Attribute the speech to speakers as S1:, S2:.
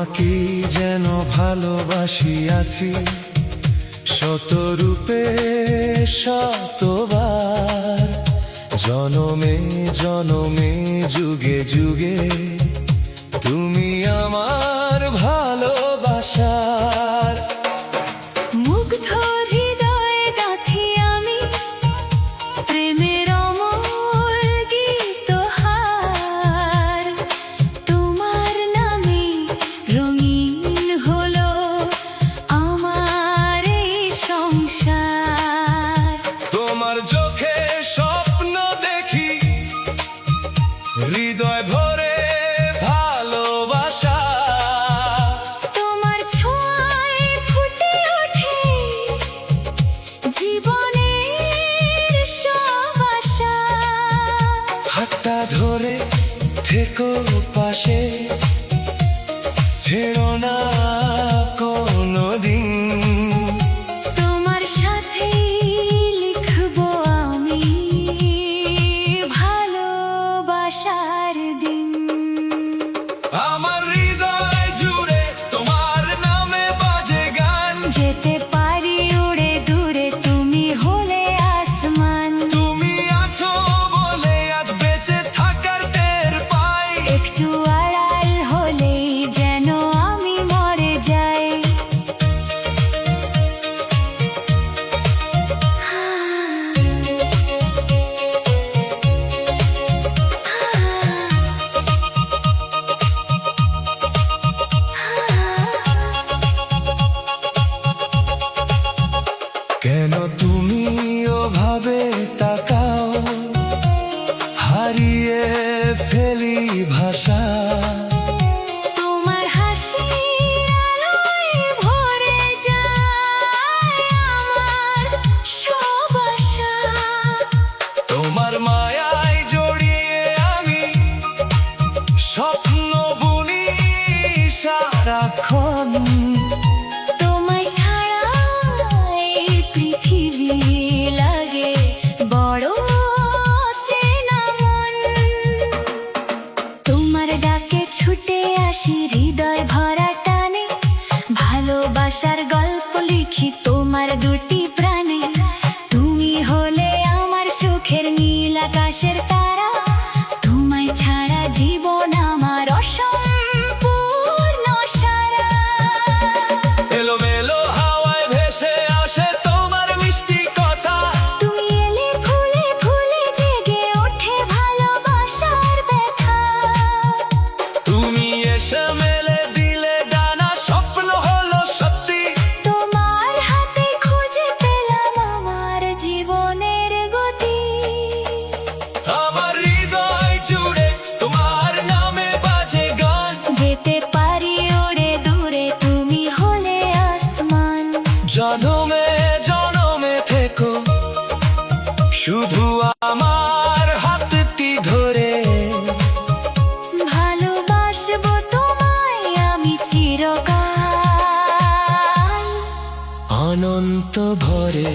S1: তোমাকে যেন ভালোবাসি আছি শত রূপে শতবার, জনমে জনমে যুগে যুগে তুমি আমার ভালোবাসার।
S2: মুগ্ধ হৃদয়ে গাঁথি আমি প্রেমের অমল গীতহার, তোমার নামে রঙিন হলো আমার এই সংসার।
S1: তোমার চোখে স্বপ্ন দেখি হৃদয় ভরে ভালোবাসা,
S2: তোমার ছোঁয়ায় ফুটে ওঠে জীবনের সব আশা।
S1: হাতটা ধরে থেকো পাশে, ছেড়ো না কোনোদিন।
S2: তোমার সাথেই লিখবো আমি ভালোবাসার দিন।
S1: আমার হৃদয় জুড়ে তোমার নামে বাজে গান,
S2: যেতে পারি উড়ে দূরে তুমি হলে আসমান।
S1: তুমি আছো বলে আজ বেঁচে থাকার টের পাই,
S2: একটু আড়াল হলেই যেন আমি মরে যাই।
S1: কেন তুমি ওভাবে তাকাও, হারিয়ে ফেলি ভাষা।
S2: তোমার হাসি আলোয় ভরে যায় আমার সব আশা।
S1: তোমার মায়ায় জড়িয়ে আমি স্বপ্ন বুনি সারাক্ষণ,
S2: তোমায় ছাড়া এই পৃথিবী লাগে বড় চেনা মন। তোমার ডাকে ছুটে আসি হৃদয় ভরা টানে, ভালোবাসার গল্প লিখি তোমার দুটি প্রাণে। তুমি হলে আমার সুখের নীল আকাশের তারা, তোমায় ছাড়া জীবন আমার অসম্পূর্ণ সারা।
S1: এলোমেলো হাওয়ায় ভেসে আসে তোমার মিষ্টি কথা,
S2: তুমি এলে ফুলে ফুলে জেগে ওঠে ভালোবাসার ব্যথা।
S1: তুমি এসে মেলে দিলে ডানা, স্বপ্ন হলো সত্যি।
S2: তোমার হাতে খুঁজে পেলাম আমার জীবনের গতি।
S1: আমার হৃদয় জুড়ে তোমার নামে বাজে গান,
S2: যেতে পারি উড়ে দূরে তুমি হলে আসমান।
S1: জনমে জনমে থেকো শুধু আমার হাতটি ধরে।
S2: ভালোবাসবো তোমায় আমি চিরকাল
S1: অনন্ত ভরে।